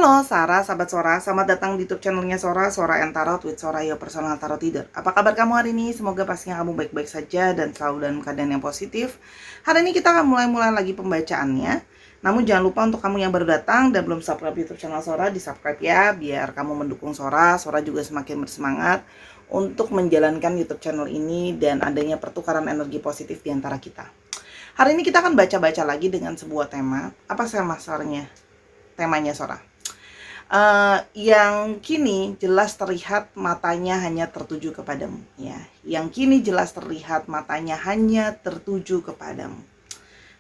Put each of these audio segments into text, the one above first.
Halo Sarah, sahabat Sora, selamat datang di YouTube channelnya Sora and Tarot with Sora, your personal tarot reader. Apa kabar kamu hari ini? Semoga pastinya kamu baik-baik saja dan selalu dalam keadaan yang positif. Hari ini kita akan mulai lagi pembacaannya. Namun jangan lupa untuk kamu yang baru datang dan belum subscribe YouTube channel Sora, di-subscribe ya, biar kamu mendukung Sora juga semakin bersemangat untuk menjalankan YouTube channel ini dan adanya pertukaran energi positif di antara kita. Hari ini kita akan baca-baca lagi dengan sebuah tema. Apa temanya Sora? Yang kini jelas terlihat matanya hanya tertuju kepadamu, ya. Yang kini jelas terlihat matanya hanya tertuju kepadamu.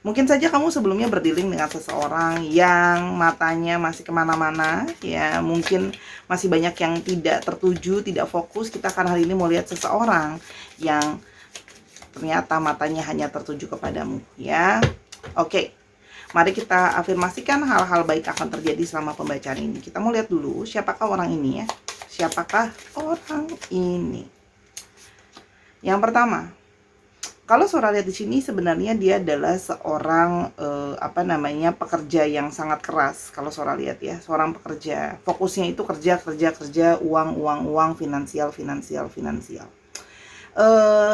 Mungkin saja kamu sebelumnya berdealing dengan seseorang yang matanya masih kemana-mana, ya. Mungkin masih banyak yang tidak tertuju, tidak fokus. Kita akan hari ini mau lihat seseorang yang ternyata matanya hanya tertuju kepadamu, ya. Oke. Mari kita afirmasikan hal-hal baik akan terjadi selama pembacaan ini. Kita mau lihat dulu siapakah orang ini ya. Siapakah orang ini? Yang pertama, kalau Sora lihat di sini sebenarnya dia adalah seorang pekerja yang sangat keras. Kalau Sora lihat ya, seorang pekerja. Fokusnya itu kerja, uang, finansial.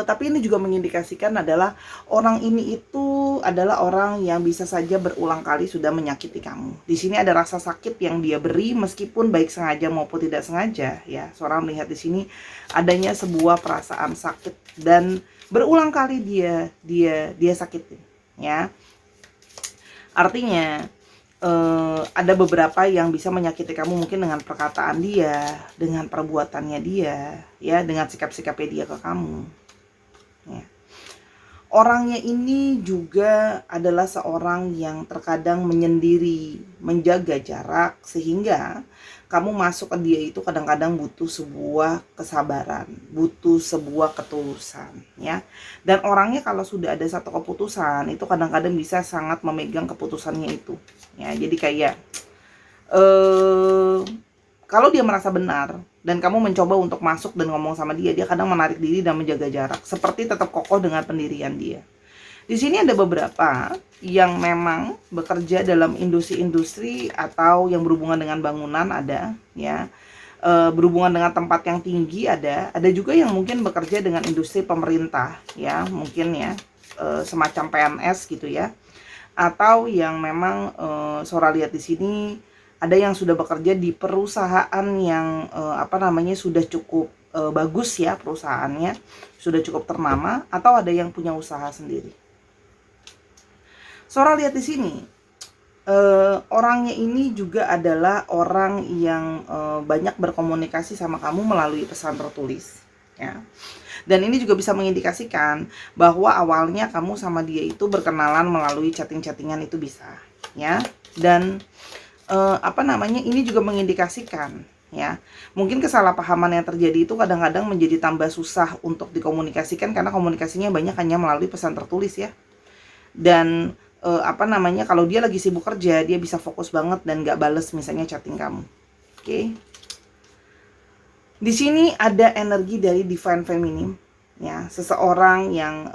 Tapi ini juga mengindikasikan adalah orang ini itu adalah orang yang bisa saja berulang kali sudah menyakiti kamu. Di sini ada rasa sakit yang dia beri meskipun baik sengaja maupun tidak sengaja ya. Seorang melihat di sini adanya sebuah perasaan sakit dan berulang kali dia sakitin ya. Artinya ada beberapa yang bisa menyakiti kamu mungkin dengan perkataan dia, dengan perbuatannya dia, ya, dengan sikap-sikapnya dia ke kamu. Ya. Orangnya ini juga adalah seorang yang terkadang menyendiri, menjaga jarak, sehingga kamu masuk ke dia itu kadang-kadang butuh sebuah kesabaran, butuh sebuah ketulusan, ya. Dan orangnya kalau sudah ada satu keputusan, itu kadang-kadang bisa sangat memegang keputusannya itu. Ya, jadi kayak kalau dia merasa benar dan kamu mencoba untuk masuk dan ngomong sama dia kadang menarik diri dan menjaga jarak, seperti tetap kokoh dengan pendirian dia. Di sini ada beberapa yang memang bekerja dalam industri-industri atau yang berhubungan dengan bangunan ada, ya. Berhubungan dengan tempat yang tinggi ada juga yang mungkin bekerja dengan industri pemerintah, ya, mungkin ya, semacam PNS gitu ya. Atau yang memang Sora lihat di sini ada yang sudah bekerja di perusahaan yang sudah cukup bagus ya, perusahaannya sudah cukup ternama, atau ada yang punya usaha sendiri. Sora lihat di sini orangnya ini juga adalah orang yang banyak berkomunikasi sama kamu melalui pesan tertulis, ya. Dan ini juga bisa mengindikasikan bahwa awalnya kamu sama dia itu berkenalan melalui chatting-chattingan, itu bisa, ya. Dan ini juga mengindikasikan, ya, mungkin kesalahpahaman yang terjadi itu kadang-kadang menjadi tambah susah untuk dikomunikasikan karena komunikasinya banyak hanya melalui pesan tertulis ya. Dan kalau dia lagi sibuk kerja, dia bisa fokus banget dan gak bales misalnya chatting kamu. Oke. Di sini ada energi dari divine feminine, ya, seseorang yang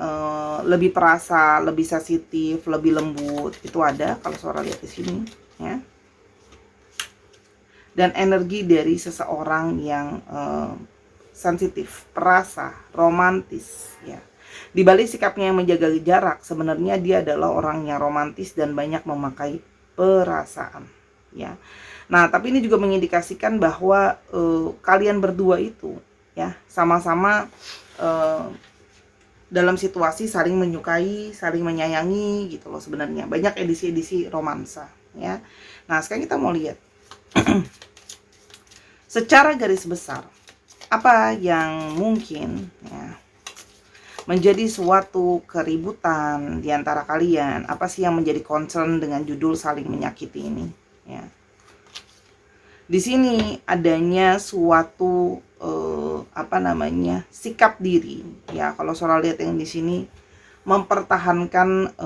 lebih perasa, lebih sensitif, lebih lembut, itu ada kalau Sora lihat di sini, ya. Dan energi dari seseorang yang sensitif, perasa, romantis, ya. Di balik sikapnya yang menjaga jarak, sebenarnya dia adalah orang yang romantis dan banyak memakai perasaan, ya. Nah, tapi ini juga mengindikasikan bahwa kalian berdua itu, ya, sama-sama dalam situasi saling menyukai, saling menyayangi gitu loh sebenarnya. Banyak edisi-edisi romansa, ya. Nah, sekarang kita mau lihat secara garis besar apa yang mungkin, ya, menjadi suatu keributan di antara kalian. Apa sih yang menjadi concern dengan judul saling menyakiti ini, ya. Di sini adanya suatu sikap diri, ya. Kalau Sora lihat yang di sini mempertahankan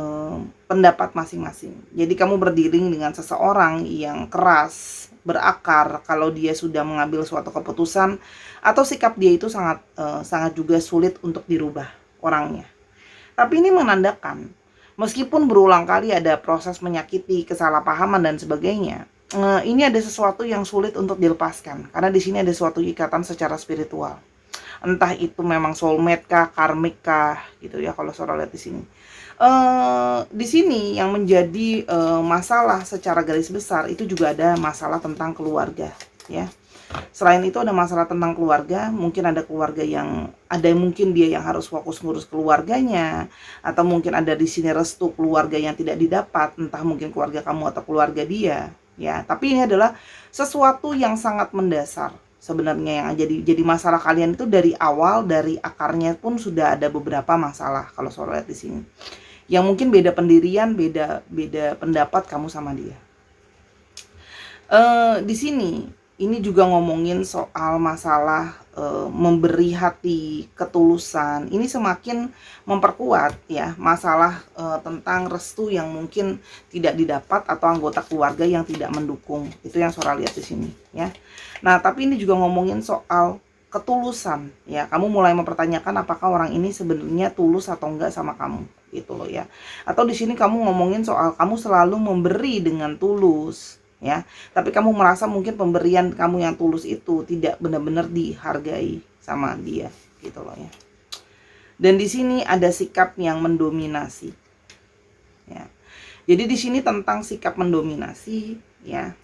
pendapat masing-masing. Jadi kamu berdealing dengan seseorang yang keras, berakar kalau dia sudah mengambil suatu keputusan, atau sikap dia itu sangat juga sulit untuk dirubah orangnya. Tapi ini menandakan meskipun berulang kali ada proses menyakiti, kesalahpahaman dan sebagainya, ini ada sesuatu yang sulit untuk dilepaskan karena di sini ada suatu ikatan secara spiritual. Entah itu memang soulmate kah, karmik kah, gitu ya kalau Sora lihat di sini. Di sini yang menjadi masalah secara garis besar itu juga ada masalah tentang keluarga, ya. Selain itu ada masalah tentang keluarga, mungkin ada keluarga yang ada, mungkin dia yang harus fokus ngurus keluarganya, atau mungkin ada di sini restu keluarga yang tidak didapat, entah mungkin keluarga kamu atau keluarga dia, ya. Tapi ini adalah sesuatu yang sangat mendasar sebenarnya yang jadi masalah kalian itu dari awal, dari akarnya pun sudah ada beberapa masalah kalau saya lihat di sini. Yang mungkin beda pendirian, beda pendapat kamu sama dia. Di sini ini juga ngomongin soal masalah memberi hati, ketulusan. Ini semakin memperkuat ya masalah tentang restu yang mungkin tidak didapat atau anggota keluarga yang tidak mendukung. Itu yang Sora lihat di sini ya. Nah, tapi ini juga ngomongin soal ketulusan ya. Kamu mulai mempertanyakan apakah orang ini sebenarnya tulus atau enggak sama kamu gitu loh ya. Atau di sini kamu ngomongin soal kamu selalu memberi dengan tulus ya, tapi kamu merasa mungkin pemberian kamu yang tulus itu tidak benar-benar dihargai sama dia gitu loh ya. Dan di sini ada sikap yang mendominasi ya. Jadi di sini tentang sikap mendominasi ya,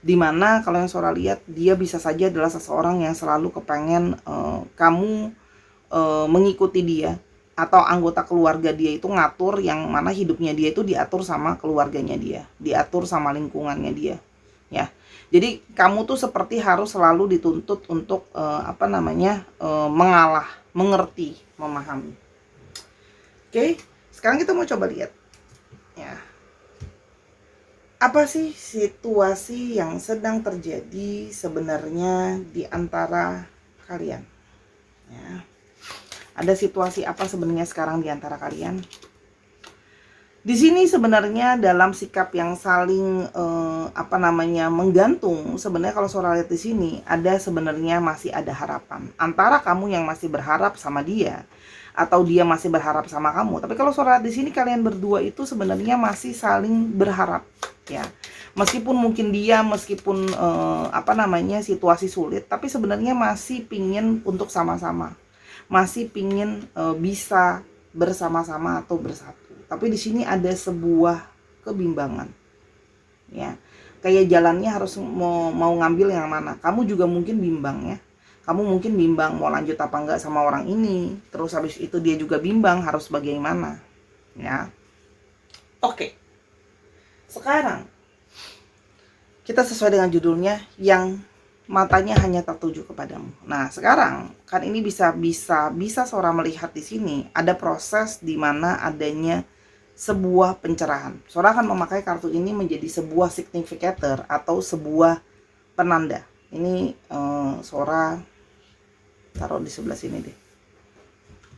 dimana kalau yang Sora lihat dia bisa saja adalah seseorang yang selalu kepengen kamu mengikuti dia, atau anggota keluarga dia itu ngatur, yang mana hidupnya dia itu diatur sama keluarganya dia, diatur sama lingkungannya dia ya. Jadi kamu tuh seperti harus selalu dituntut untuk mengalah, mengerti, memahami. Oke, sekarang kita mau coba lihat ya, apa sih situasi yang sedang terjadi sebenarnya di antara kalian ya. Ada situasi apa sebenarnya sekarang di antara kalian? Di sini sebenarnya dalam sikap yang saling menggantung. Sebenarnya kalau Sora lihat di sini ada sebenarnya masih ada harapan antara kamu yang masih berharap sama dia atau dia masih berharap sama kamu. Tapi kalau Sora lihat di sini kalian berdua itu sebenarnya masih saling berharap ya. Meskipun mungkin dia situasi sulit, tapi sebenarnya masih pingin untuk sama-sama, masih pingin bisa bersama-sama atau bersatu. Tapi di sini ada sebuah kebimbangan ya, kayak jalannya harus mau ngambil yang mana. Kamu juga mungkin bimbang ya, kamu mungkin bimbang mau lanjut apa enggak sama orang ini. Terus habis itu dia juga bimbang harus bagaimana ya. Oke, sekarang kita sesuai dengan judulnya, yang matanya hanya tertuju kepadamu. Nah, sekarang kan ini bisa Sora melihat di sini ada proses di mana adanya sebuah pencerahan. Sora akan memakai kartu ini menjadi sebuah significator atau sebuah penanda. Ini Sora taruh di sebelah sini deh.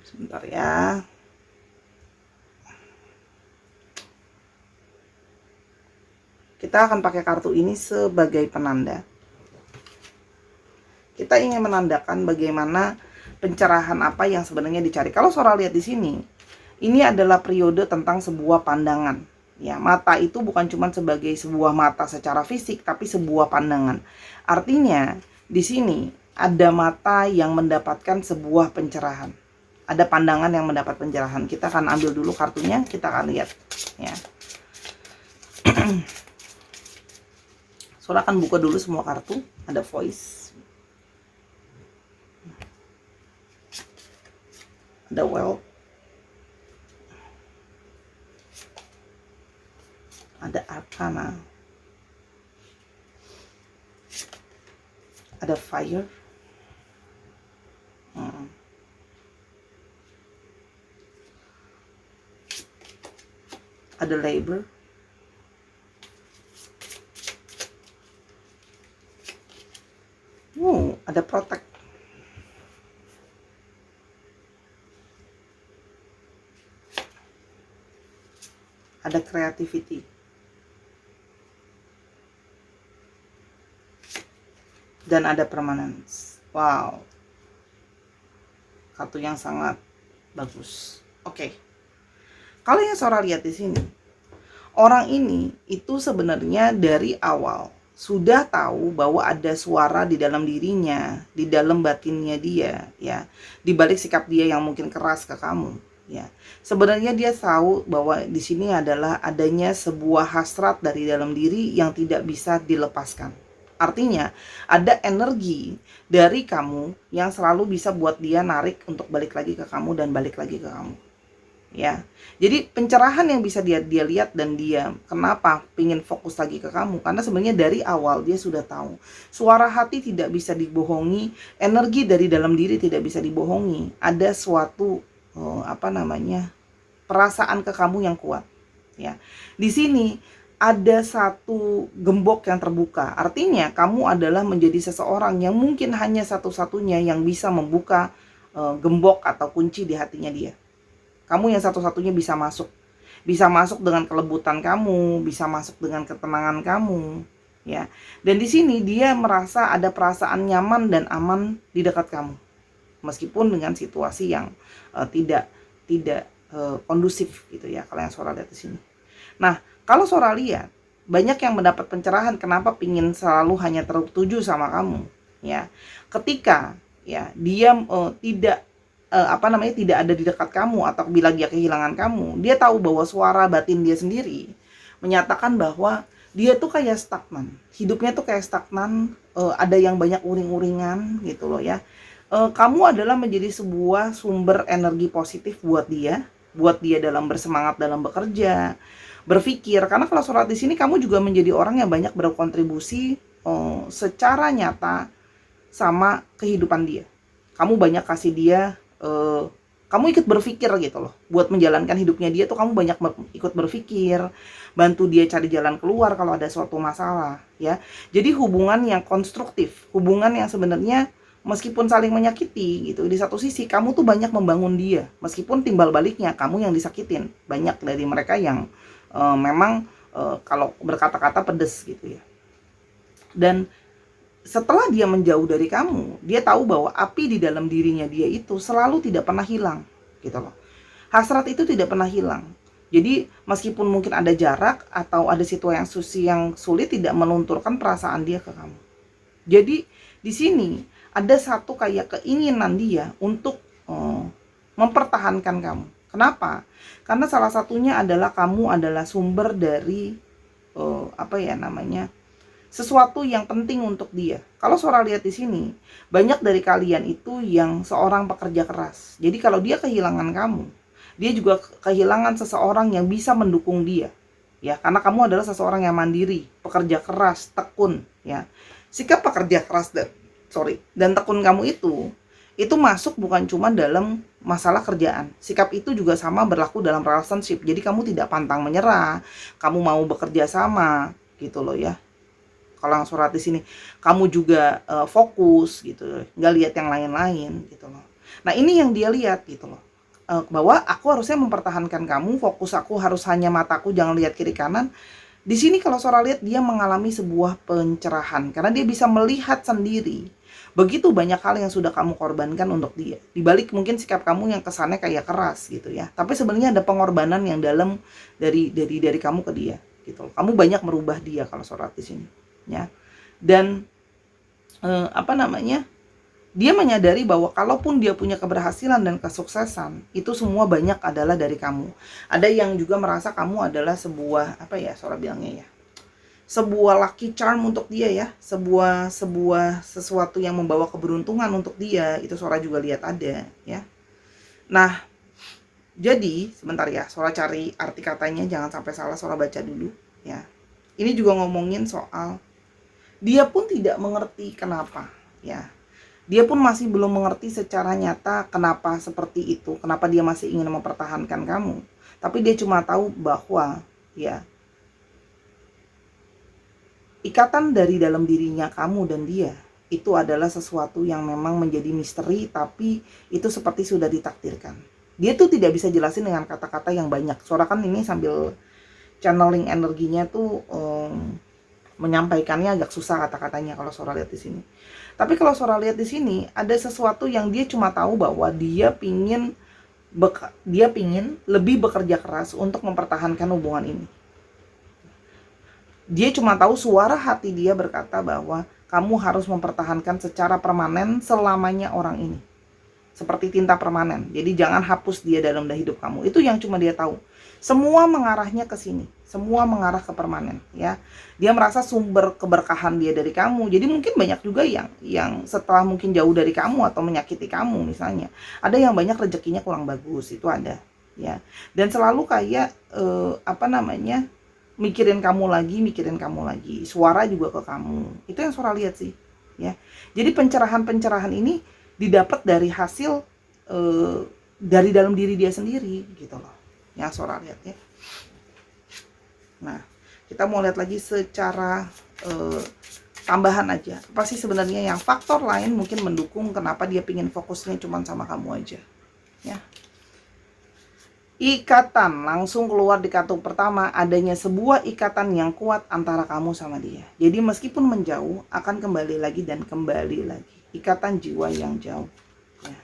Sebentar ya. Kita akan pakai kartu ini sebagai penanda. Kita ingin menandakan bagaimana pencerahan apa yang sebenarnya dicari. Kalau Sora lihat di sini, ini adalah periode tentang sebuah pandangan. Ya, mata itu bukan cuma sebagai sebuah mata secara fisik, tapi sebuah pandangan. Artinya, di sini ada mata yang mendapatkan sebuah pencerahan. Ada pandangan yang mendapat pencerahan. Kita akan ambil dulu kartunya, kita akan lihat. Ya. Sora akan buka dulu semua kartu. Ada voice. Ada wealth, ada arcana, ada fire, ada labor, ada protect, ada creativity, dan ada permanence. Wow, kartu yang sangat bagus. Oke, kalau yang Sora lihat di sini, Orang ini itu sebenarnya dari awal sudah tahu bahwa ada suara di dalam dirinya, di dalam batinnya dia, ya, di balik sikap dia yang mungkin keras ke kamu, ya. Sebenarnya dia tahu bahwa di sini adalah adanya sebuah hasrat dari dalam diri yang tidak bisa dilepaskan. Artinya, ada energi dari kamu yang selalu bisa buat dia narik untuk balik lagi ke kamu dan balik lagi ke kamu. Ya, jadi pencerahan yang bisa dia lihat, dan dia kenapa pingin fokus lagi ke kamu, karena sebenarnya dari awal dia sudah tahu suara hati tidak bisa dibohongi, energi dari dalam diri tidak bisa dibohongi. Ada suatu perasaan ke kamu yang kuat, ya. Di sini ada satu gembok yang terbuka, artinya kamu adalah menjadi seseorang yang mungkin hanya satu-satunya yang bisa membuka gembok atau kunci di hatinya dia. Kamu yang satu-satunya bisa masuk. Bisa masuk dengan kelebutan kamu, bisa masuk dengan ketenangan kamu, ya. Dan di sini dia merasa ada perasaan nyaman dan aman di dekat kamu. Meskipun dengan situasi yang tidak kondusif gitu ya, kalau yang Sora lihat di sini. Nah, kalau Sora lihat banyak yang mendapat pencerahan kenapa pingin selalu hanya tertuju sama kamu, ya. Ketika ya dia tidak ada di dekat kamu, atau bila dia kehilangan kamu, dia tahu bahwa suara batin dia sendiri menyatakan bahwa dia tuh kayak stagnan, hidupnya tuh kayak stagnan, ada yang banyak uring-uringan gitu loh ya. Kamu adalah menjadi sebuah sumber energi positif buat dia dalam bersemangat dalam bekerja, berpikir. Karena kalau surat di sini kamu juga menjadi orang yang banyak berkontribusi secara nyata sama kehidupan dia. Kamu banyak kasih dia, kamu ikut berpikir gitu loh, buat menjalankan hidupnya dia tuh kamu banyak ikut berpikir, bantu dia cari jalan keluar kalau ada suatu masalah, ya. Jadi hubungan yang konstruktif, hubungan yang sebenarnya meskipun saling menyakiti gitu, di satu sisi kamu tuh banyak membangun dia, meskipun timbal baliknya kamu yang disakitin. Banyak dari mereka yang memang kalau berkata-kata pedes gitu ya. Dan setelah dia menjauh dari kamu, dia tahu bahwa api di dalam dirinya dia itu selalu tidak pernah hilang, gitu loh. Hasrat itu tidak pernah hilang. Jadi meskipun mungkin ada jarak atau ada situasi yang sulit, tidak melunturkan perasaan dia ke kamu. Jadi di sini ada satu kayak keinginan dia untuk mempertahankan kamu. Kenapa? Karena salah satunya adalah kamu adalah sumber dari sesuatu yang penting untuk dia. Kalau Sora lihat di sini, banyak dari kalian itu yang seorang pekerja keras. Jadi kalau dia kehilangan kamu, dia juga kehilangan seseorang yang bisa mendukung dia. Ya, karena kamu adalah seseorang yang mandiri, pekerja keras, tekun, ya. Sikap pekerja keras dan tekun kamu itu masuk bukan cuma dalam masalah kerjaan. Sikap itu juga sama berlaku dalam relationship. Jadi kamu tidak pantang menyerah, kamu mau bekerja sama gitu loh ya. Kalau yang surat di sini, kamu juga fokus gitu, nggak lihat yang lain-lain gitu loh. Nah ini yang dia lihat gitu loh, bahwa aku harusnya mempertahankan kamu, fokus aku harus hanya mataku, jangan lihat kiri kanan. Di sini kalau Sora lihat dia mengalami sebuah pencerahan, karena dia bisa melihat sendiri begitu banyak hal yang sudah kamu korbankan untuk dia. Di balik mungkin sikap kamu yang kesannya kayak keras gitu ya, tapi sebenarnya ada pengorbanan yang dalam dari kamu ke dia gitu loh. Kamu banyak merubah dia kalau Sora di sini. Ya, dan dia menyadari bahwa kalaupun dia punya keberhasilan dan kesuksesan, itu semua banyak adalah dari kamu. Ada yang juga merasa kamu adalah sebuah Sora bilangnya ya, sebuah lucky charm untuk dia ya, sebuah sesuatu yang membawa keberuntungan untuk dia. Itu Sora juga lihat ada ya. Nah, jadi sebentar ya, Sora cari arti katanya, jangan sampai salah, Sora baca dulu ya. Ini juga ngomongin soal dia pun tidak mengerti kenapa ya. Dia pun masih belum mengerti secara nyata kenapa seperti itu, kenapa dia masih ingin mempertahankan kamu. Tapi dia cuma tahu bahwa ya, ikatan dari dalam dirinya kamu dan dia itu adalah sesuatu yang memang menjadi misteri, tapi itu seperti sudah ditakdirkan. Dia tuh tidak bisa jelasin dengan kata-kata yang banyak. Sora kan ini sambil channeling energinya tuh menyampaikannya agak susah kata-katanya kalau Sora lihat di sini. Tapi kalau Sora lihat di sini ada sesuatu yang dia cuma tahu bahwa dia pingin lebih bekerja keras untuk mempertahankan hubungan ini. Dia cuma tahu suara hati dia berkata bahwa kamu harus mempertahankan secara permanen selamanya orang ini. Seperti tinta permanen. Jadi jangan hapus dia dalam hidup kamu. Itu yang cuma dia tahu. Semua mengarahnya ke sini. Semua mengarah ke permanen, ya. Dia merasa sumber keberkahan dia dari kamu. Jadi mungkin banyak juga yang setelah mungkin jauh dari kamu atau menyakiti kamu misalnya. Ada yang banyak rezekinya kurang bagus, itu ada, ya. Dan selalu kayak mikirin kamu lagi, suara juga ke kamu. Itu yang Sora lihat sih, ya. Jadi pencerahan-pencerahan ini didapat dari hasil dari dalam diri dia sendiri gitu loh, yang Sora lihat, ya. Nah, kita mau lihat lagi secara tambahan aja, apa sih sebenarnya yang faktor lain mungkin mendukung kenapa dia pingin fokusnya cuma sama kamu aja, ya. Ikatan langsung keluar di kartu pertama, adanya sebuah ikatan yang kuat antara kamu sama dia. Jadi meskipun menjauh akan kembali lagi dan kembali lagi. Ikatan jiwa yang jauh, ya.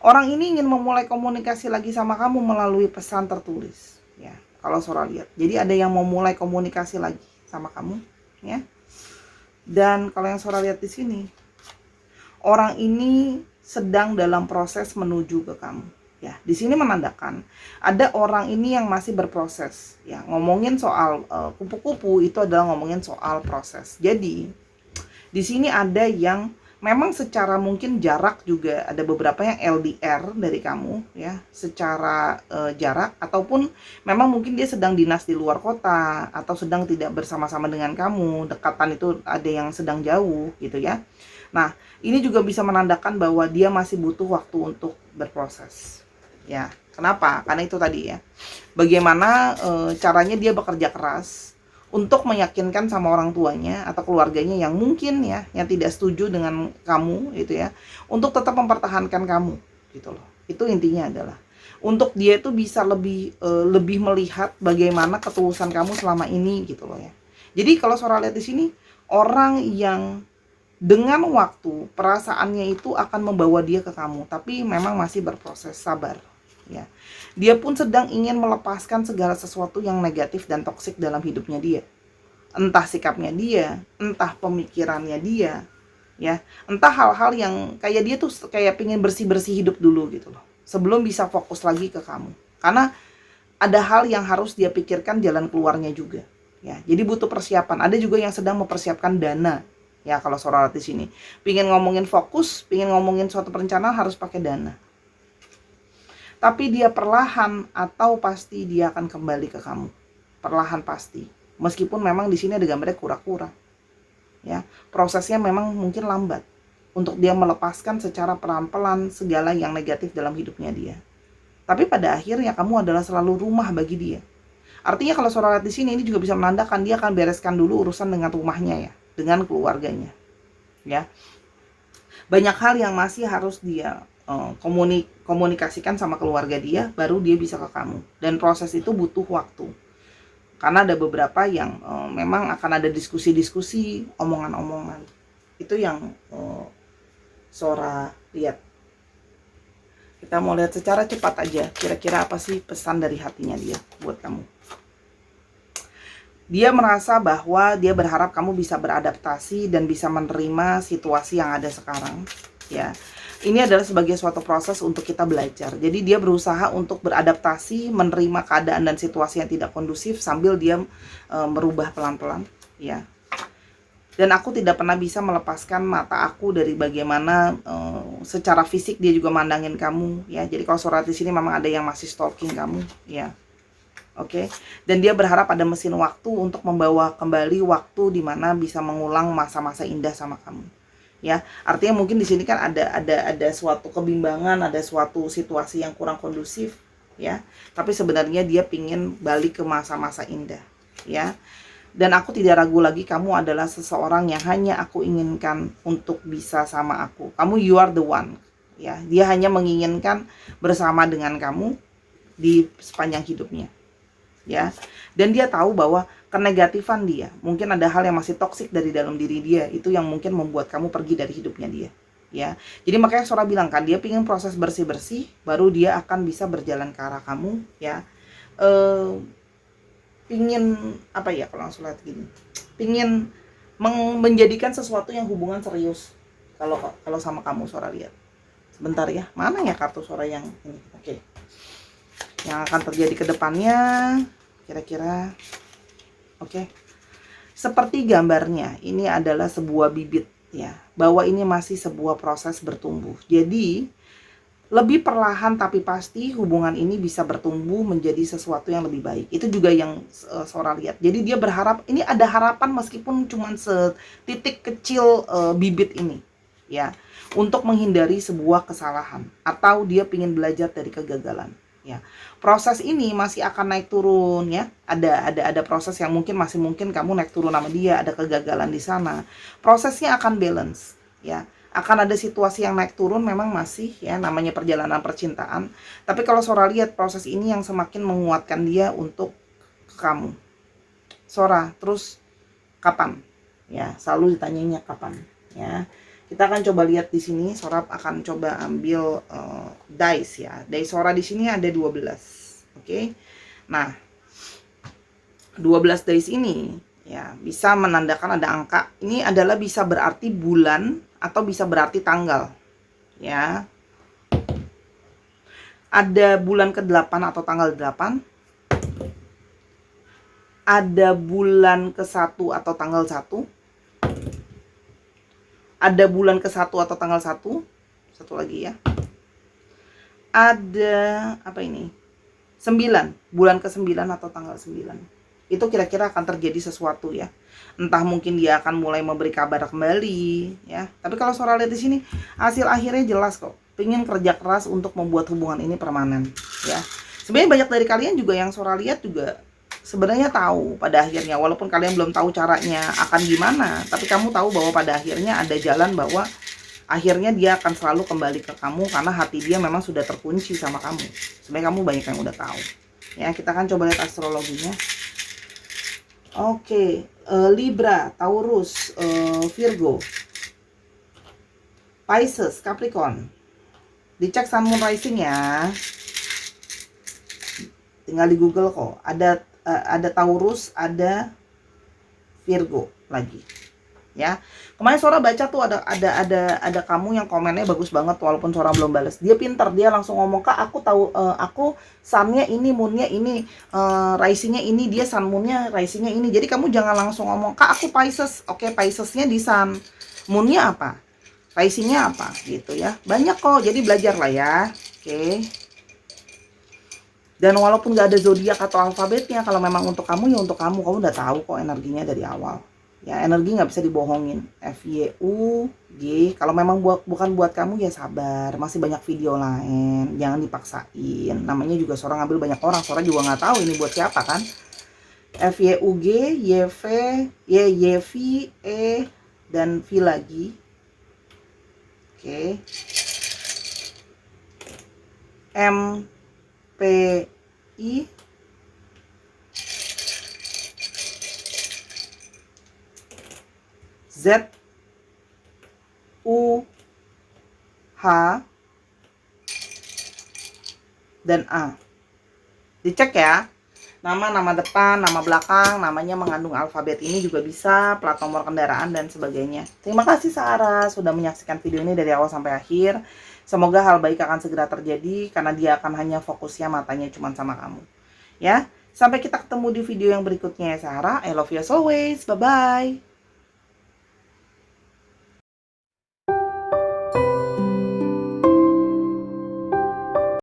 Orang ini ingin memulai komunikasi lagi sama kamu melalui pesan tertulis, ya. Kalau Sora lihat, jadi ada yang mau mulai komunikasi lagi sama kamu, ya. Dan kalau yang Sora lihat di sini, orang ini sedang dalam proses menuju ke kamu. Ya, di sini menandakan ada orang ini yang masih berproses. Ya, ngomongin soal kupu-kupu itu adalah ngomongin soal proses. Jadi di sini ada yang memang secara mungkin jarak juga, ada beberapa yang LDR dari kamu, ya, secara jarak, ataupun memang mungkin dia sedang dinas di luar kota atau sedang tidak bersama-sama dengan kamu. Dekatan itu ada yang sedang jauh gitu, ya. Nah, ini juga bisa menandakan bahwa dia masih butuh waktu untuk berproses. Ya, kenapa? Karena itu tadi, ya. Bagaimana caranya dia bekerja keras untuk meyakinkan sama orang tuanya atau keluarganya yang mungkin, ya, yang tidak setuju dengan kamu gitu, ya, untuk tetap mempertahankan kamu gitu loh. Itu intinya adalah untuk dia itu bisa lebih melihat bagaimana ketulusan kamu selama ini gitu loh, ya. Jadi kalau Sora lihat di sini, orang yang dengan waktu perasaannya itu akan membawa dia ke kamu, tapi memang masih berproses, sabar, ya. Dia pun sedang ingin melepaskan segala sesuatu yang negatif dan toksik dalam hidupnya dia. Entah sikapnya dia, entah pemikirannya dia, ya. Entah hal-hal yang kayak dia tuh kayak pengen bersih-bersih hidup dulu gitu loh, sebelum bisa fokus lagi ke kamu. Karena ada hal yang harus dia pikirkan jalan keluarnya juga, ya. Jadi butuh persiapan. Ada juga yang sedang mempersiapkan dana. Ya, kalau Sora di sini pingin ngomongin fokus, pingin ngomongin suatu perencanaan harus pakai dana. Tapi dia perlahan atau pasti dia akan kembali ke kamu. Perlahan pasti. Meskipun memang di sini ada gambarnya kura-kura. Ya, prosesnya memang mungkin lambat untuk dia melepaskan secara pelan-pelan segala yang negatif dalam hidupnya dia. Tapi pada akhirnya kamu adalah selalu rumah bagi dia. Artinya kalau Sora lihat di sini, ini juga bisa menandakan dia akan bereskan dulu urusan dengan rumahnya, ya, dengan keluarganya. Ya. Banyak hal yang masih harus dia komunikasikan sama keluarga dia, baru dia bisa ke kamu. Dan proses itu butuh waktu. Karena ada beberapa yang memang akan ada diskusi-diskusi, omongan-omongan. Itu yang Sora lihat. Kita mau lihat secara cepat aja, kira-kira apa sih pesan dari hatinya dia buat kamu. Dia merasa bahwa dia berharap kamu bisa beradaptasi dan bisa menerima situasi yang ada sekarang, ya. Ini adalah sebagai suatu proses untuk kita belajar. Jadi dia berusaha untuk beradaptasi, menerima keadaan dan situasi yang tidak kondusif sambil dia merubah pelan-pelan, ya. Dan aku tidak pernah bisa melepaskan mata aku dari bagaimana secara fisik dia juga mandangin kamu, ya. Jadi kalau Sora di sini memang ada yang masih stalking kamu, ya. Oke. Dan dia berharap ada mesin waktu untuk membawa kembali waktu di mana bisa mengulang masa-masa indah sama kamu. Ya, artinya mungkin di sini kan ada suatu kebimbangan, ada suatu situasi yang kurang kondusif, ya. Tapi sebenarnya dia pingin balik ke masa-masa indah, ya. Dan aku tidak ragu lagi kamu adalah seseorang yang hanya aku inginkan untuk bisa sama aku. Kamu, you are the one, ya. Dia hanya menginginkan bersama dengan kamu di sepanjang hidupnya, ya. Dan dia tahu bahwa kenegatifan dia, mungkin ada hal yang masih toksik dari dalam diri dia, itu yang mungkin membuat kamu pergi dari hidupnya dia, ya. Jadi makanya Sora bilang kan, dia pingin proses bersih-bersih, baru dia akan bisa berjalan ke arah kamu, ya. pingin apa ya, kalau langsung lihat gini, pingin menjadikan sesuatu yang hubungan serius. Kalau kalau sama kamu Sora lihat. Sebentar ya, mana ya kartu Sora yang ini? Oke. Yang akan terjadi ke depannya kira-kira. Oke. Seperti gambarnya, ini adalah sebuah bibit ya, bahwa ini masih sebuah proses bertumbuh. Jadi lebih perlahan tapi pasti hubungan ini bisa bertumbuh menjadi sesuatu yang lebih baik. Itu juga yang Sora lihat. Jadi dia berharap, ini ada harapan meskipun cuma setitik kecil bibit ini ya, untuk menghindari sebuah kesalahan atau dia ingin belajar dari kegagalan ya. Proses ini masih akan naik turun ya. Ada proses yang mungkin kamu naik turun sama dia, ada kegagalan di sana. Prosesnya akan balance ya. Akan ada situasi yang naik turun, memang masih ya, namanya perjalanan percintaan. Tapi kalau Sora lihat proses ini yang semakin menguatkan dia untuk kamu. Sora, terus kapan? Ya, selalu ditanyanya kapan ya. Kita akan coba lihat di sini, Sora akan coba ambil dice ya. Dice Sora di sini ada 12. Oke. Nah, 12 dice ini ya bisa menandakan ada angka. Ini adalah bisa berarti bulan atau bisa berarti tanggal ya. Ada bulan ke-8 atau tanggal 8, ada bulan ke-1 atau tanggal 1, ada bulan ke-1 atau tanggal 1, satu lagi ya, ada apa ini, 9, bulan ke-9 atau tanggal 9. Itu kira-kira akan terjadi sesuatu ya. Entah mungkin dia akan mulai memberi kabar kembali ya. Tapi kalau Sora lihat di sini, hasil akhirnya jelas kok. Pengen kerja keras untuk membuat hubungan ini permanen ya. Sebenarnya banyak dari kalian juga yang Sora lihat juga sebenarnya tahu pada akhirnya, walaupun kalian belum tahu caranya akan gimana, tapi kamu tahu bahwa pada akhirnya ada jalan, bahwa akhirnya dia akan selalu kembali ke kamu karena hati dia memang sudah terkunci sama kamu. Sebenarnya kamu banyak yang udah tahu ya. Kita akan coba lihat astrologinya. Oke, Libra, Taurus, Virgo, Pisces, Capricorn. Dicek Sun Moon Rising ya. Tinggal di Google kok. Ada Taurus, ada Virgo lagi. Ya. Kemarin Sora baca tuh ada kamu yang komennya bagus banget walaupun Sora belum balas. Dia pintar, dia langsung ngomong, "Kak, aku tahu, aku sunnya ini, moonnya ini, risingnya ini, dia sun moonnya risingnya ini." Jadi kamu jangan langsung ngomong, "Kak, aku Pisces." Oke, Piscesnya di sun. Moonnya apa? Risingnya apa? Gitu ya. Banyak kok, jadi belajar lah ya. Oke. Dan walaupun gak ada zodiak atau alfabetnya, kalau memang untuk kamu ya untuk kamu udah tahu kok energinya dari awal. Ya, energi nggak bisa dibohongin. FYUG. Kalau memang bukan buat kamu ya sabar, masih banyak video lain, jangan dipaksain. Namanya juga Sora ngambil banyak orang, Sora juga nggak tahu ini buat siapa kan. FYUG, YV, YV, E dan V lagi. Oke. MPI, Z, U, H, dan A. Dicek ya. Nama depan, nama belakang, namanya mengandung alfabet ini juga bisa, plat nomor kendaraan dan sebagainya. Terima kasih Sarah sudah menyaksikan video ini dari awal sampai akhir. Semoga hal baik akan segera terjadi karena dia akan hanya fokusnya matanya cuma sama kamu. Ya, sampai kita ketemu di video yang berikutnya ya Sarah. I love you as always. Bye bye.